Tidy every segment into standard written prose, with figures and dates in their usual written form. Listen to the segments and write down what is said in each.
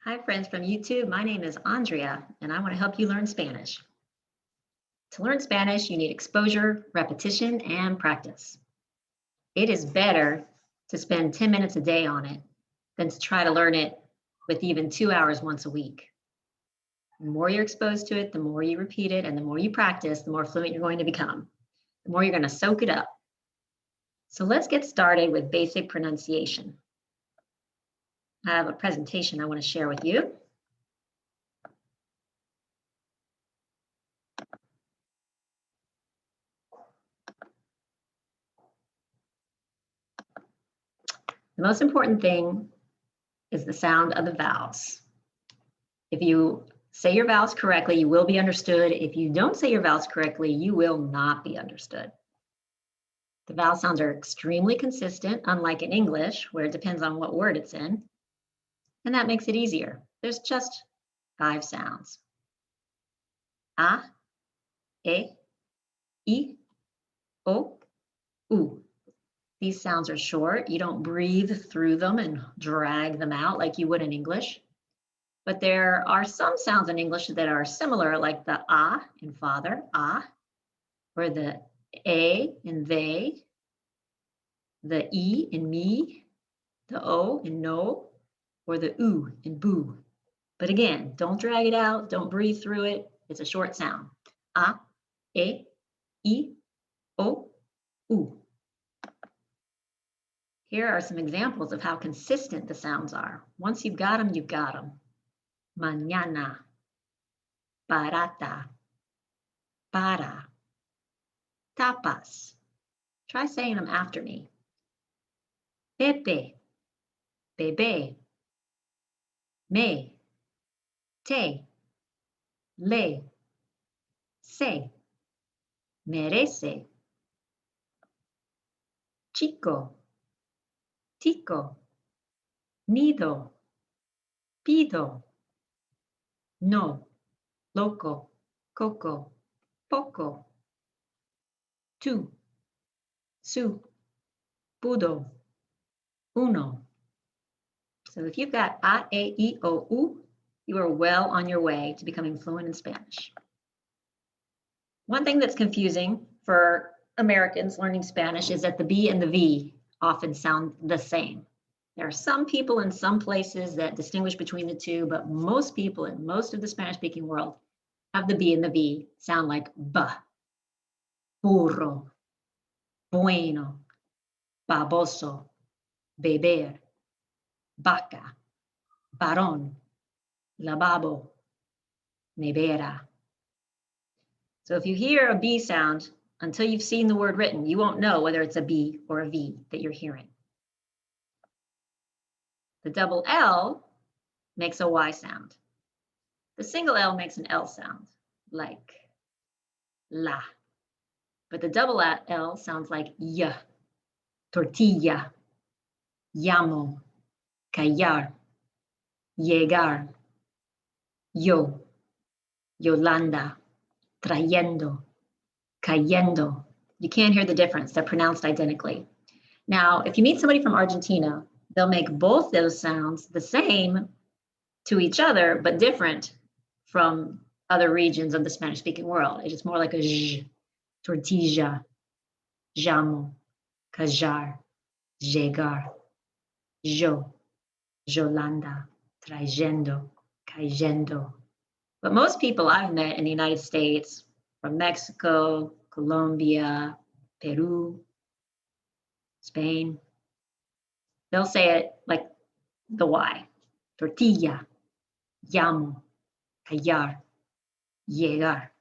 Hi friends from YouTube, my name is Andrea and I want to help you learn Spanish. To learn Spanish, you need exposure, repetition, and practice. It is better to spend 10 minutes a day on it than to try to learn it with even 2 hours once a week. The more you're exposed to it, the more you repeat it, and the more you practice, the more fluent you're going to become. The more you're going to soak it up. So let's get started with basic pronunciation. I have a presentation I want to share with you. The most important thing is the sound of the vowels. If you say your vowels correctly, you will be understood. If you don't say your vowels correctly, you will not be understood. The vowel sounds are extremely consistent, unlike in English, where it depends on what word it's in. And that makes it easier. There's just 5 sounds. A, E, I, O, U. These sounds are short. You don't breathe through them and drag them out like you would in English. But there are some sounds in English that are similar, like the A in father, a, or the A in they, the E in me, the O in no, or the U in boo. But again, don't drag it out, don't breathe through it. It's a short sound. A, E, I, O, U. Here are some examples of how consistent the sounds are. Once you've got them, you've got them. Mañana, barata, para, tapas. Try saying them after me. Pepe, bebé, me, te, le, se, merece. Chico, tico, nido, pido, no, loco, coco, poco, tú, su, pudo, uno. So if you've got A, E, I, O, U, you are well on your way to becoming fluent in Spanish. One thing that's confusing for Americans learning Spanish is that the B and the V often sound the same. There are some people in some places that distinguish between the two, but most people in most of the Spanish-speaking world have the B and the V sound like B. Burro, bueno, baboso, beber, vaca, varón, lavabo, nevera. So if you hear a B sound, until you've seen the word written, you won't know whether it's a B or a V that you're hearing. The double L makes a Y sound. The single L makes an L sound, like la. But the double L sounds like y, tortilla, llamo, callar, llegar, yo, Yolanda, trayendo, cayendo. You can't hear the difference. They're pronounced identically. Now, if you meet somebody from Argentina, they'll make both those sounds the same to each other, but different from other regions of the Spanish-speaking world. It's more like a zh, tortilla, llamo, callar, llegar, yo, Yolanda, trayendo, cayendo. But most people I've met in the United States, from Mexico, Colombia, Peru, Spain, they'll say it like the Y. Tortilla, llamo, callar, llegar.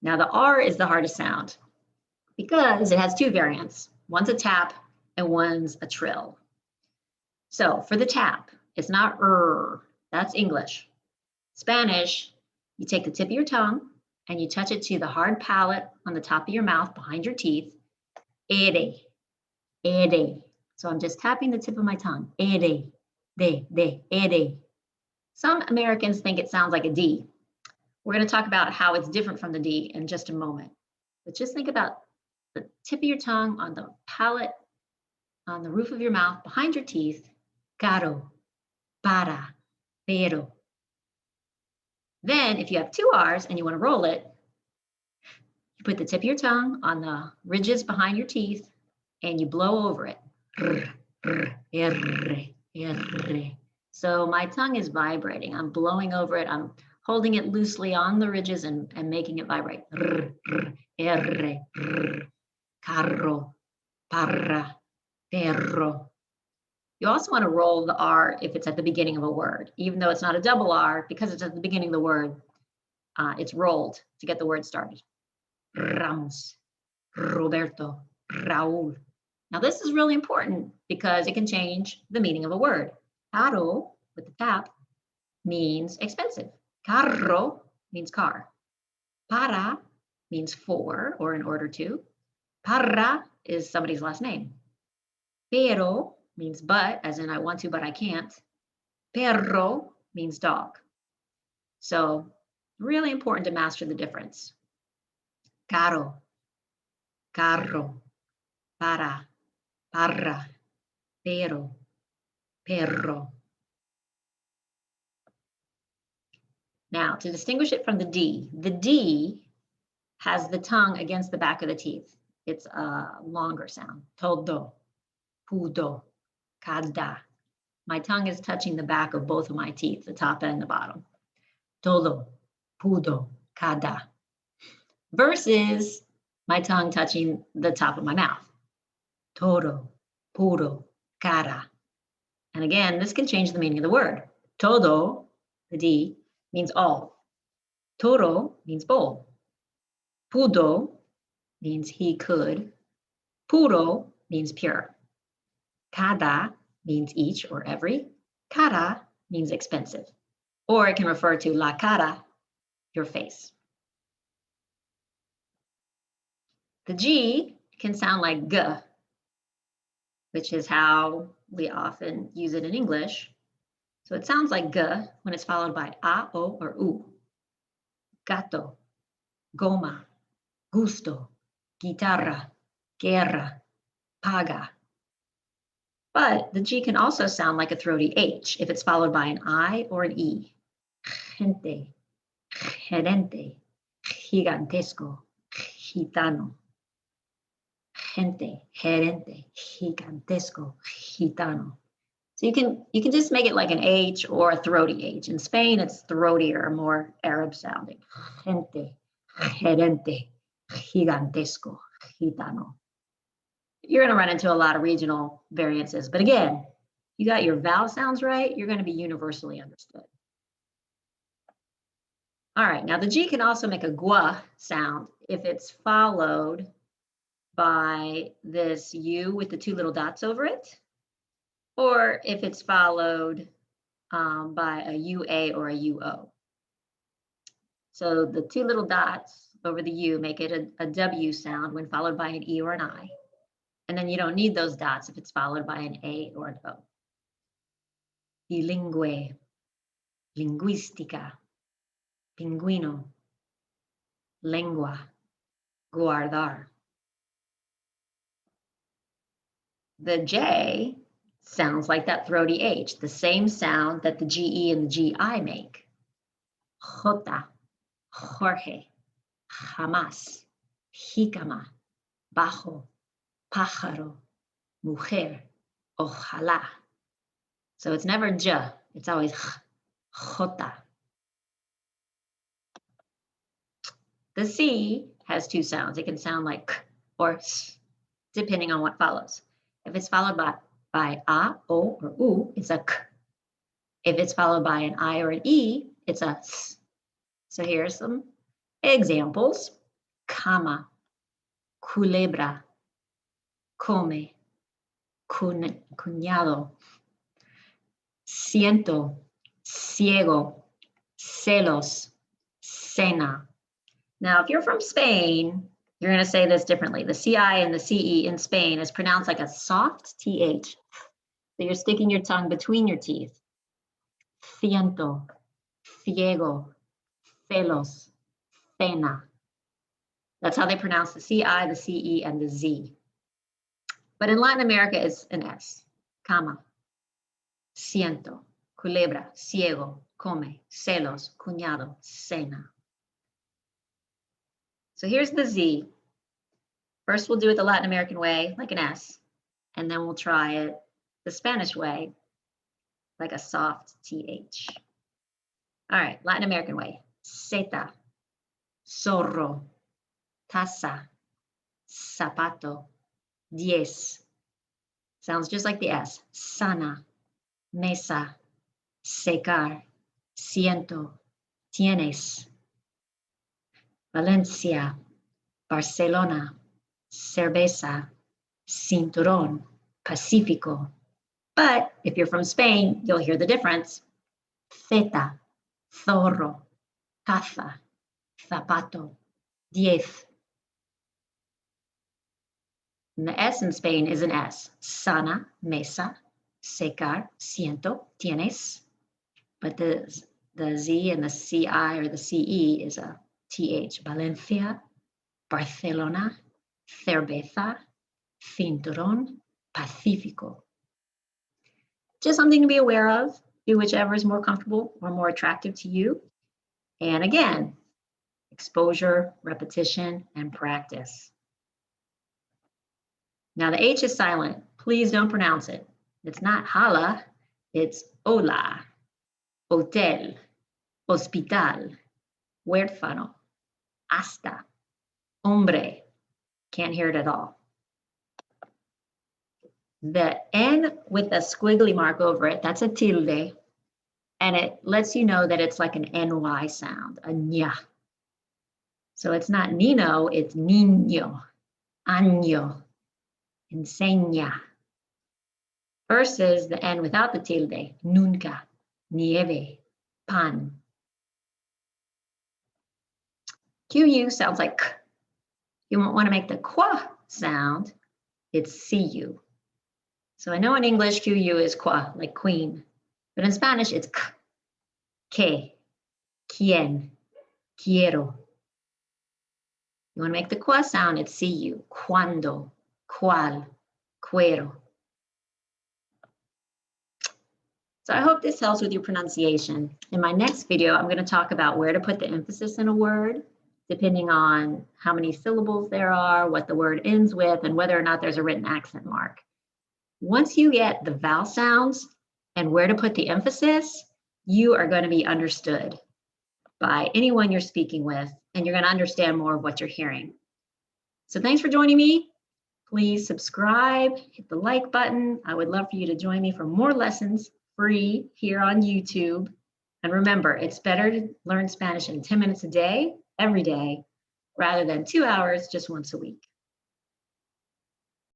Now the R is the hardest sound because it has 2 variants. One's a tap and one's a trill. So for the tap, it's not that's English. Spanish, you take the tip of your tongue and you touch it to the hard palate on the top of your mouth behind your teeth. Ere, ere. So I'm just tapping the tip of my tongue. Ere, ere. Some Americans think it sounds like a D. We're going to talk about how it's different from the D in just a moment. But just think about the tip of your tongue on the palate, on the roof of your mouth, behind your teeth. Caro, para, pero. Then if you have two R's and you want to roll it, you put the tip of your tongue on the ridges behind your teeth and you blow over it. R, r, r, r. So my tongue is vibrating. I'm blowing over it. I'm holding it loosely on the ridges and making it vibrate. R, r, r, r. Carro, parra, perro. You also want to roll the R if it's at the beginning of a word. Even though it's not a double R, because it's at the beginning of the word, it's rolled to get the word started. Ramos, Roberto, Raúl. Now this is really important because it can change the meaning of a word. Caro, with the tap, means expensive. Carro means car. Para means for or in order to. Parra is somebody's last name. Pero means but, as in I want to, but I can't. Perro means dog. So really important to master the difference. Caro, carro, para, parra, pero, perro. Now, to distinguish it from the D has the tongue against the back of the teeth. It's a longer sound. Todo, pudo, cada. My tongue is touching the back of both of my teeth, the top and the bottom. Todo, pudo, cada. Versus my tongue touching the top of my mouth. Todo, pudo, cara. And again, this can change the meaning of the word. Todo, the D, means all. Todo means bowl. Pudo means he could. Puro means pure. Cada means each or every. Cara means expensive. Or it can refer to la cara, your face. The G can sound like G, which is how we often use it in English. So it sounds like G when it's followed by A, O, or U. Gato, goma, gusto, guitarra, guerra, paga. But the G can also sound like a throaty H if it's followed by an I or an E. Gente, gerente, gigantesco, gitano. Gente, gerente, gigantesco, gitano. So you can just make it like an H or a throaty H. In Spain, it's throatier, more Arab sounding. Gente, gerente, gigantesco, gitano. You're going to run into a lot of regional variances. But again, you got your vowel sounds right, you're going to be universally understood. All right, now the G can also make a gua sound if it's followed by this U with the two little dots over it, or if it's followed by a UA or a UO. So the two little dots over the U make it a W sound when followed by an E or an I. And then you don't need those dots if it's followed by an A or an O. Bilingue, lingüística, pingüino, lengua, guardar. The J sounds like that throaty H, the same sound that the GE and the GI make. Jota, Jorge, jamás, jícama, bajo, pájaro, mujer, ojalá. So it's never J, it's always Jota. The C has two sounds. It can sound like K or S, depending on what follows. If it's followed by A, O, or U, it's a K. If it's followed by an I or an E, it's a S. So here's some examples. Cama, culebra, come, cuñado, siento, ciego, celos, cena. Now, if you're from Spain, you're going to say this differently. The CI and the CE in Spain is pronounced like a soft TH. So you're sticking your tongue between your teeth. Siento, ciego, celos, cena. That's how they pronounce the CI, the CE, and the Z. But in Latin America, it's an S. Cama, siento, culebra, ciego, come, celos, cuñado, cena. So here's the Z. First, we'll do it the Latin American way, like an S, and then we'll try it the Spanish way, like a soft TH. All right, Latin American way. Zeta, zorro, taza, zapato, 10. Sounds just like the S. Sana, mesa, secar, ciento, tienes. Valencia, Barcelona, cerveza, cinturón, Pacífico. But if you're from Spain, you'll hear the difference. Zeta, zorro, taza, zapato, 10. And the S in Spain is an S. Sana, mesa, secar, ciento, tienes. But the Z and the CI or the CE is a TH. Valencia, Barcelona, cerveza, cinturón, Pacífico. Just something to be aware of. Do whichever is more comfortable or more attractive to you. And again, exposure, repetition, and practice. Now the H is silent. Please don't pronounce it. It's not hala, it's hola, hotel, hospital, huérfano, hasta, hombre. Can't hear it at all. The N with a squiggly mark over it, that's a tilde, and it lets you know that it's like an NY sound, a nya. So it's not Nino, it's niño, año, enseña. Versus the N without the tilde, nunca, nieve, pan. QU sounds like k. You want to make the qua sound, it's CU. So I know in English, QU is qua, like queen. But in Spanish, it's k, que, quien, quiero. You want to make the qua sound, it's CU. Cuando, cual, cuero. So I hope this helps with your pronunciation. In my next video, I'm going to talk about where to put the emphasis in a word, depending on how many syllables there are, what the word ends with, and whether or not there's a written accent mark. Once you get the vowel sounds and where to put the emphasis, you are going to be understood by anyone you're speaking with, and you're going to understand more of what you're hearing. So thanks for joining me. Please subscribe, hit the like button. I would love for you to join me for more lessons free here on YouTube. And remember, it's better to learn Spanish in 10 minutes a day, every day, rather than 2 hours just once a week.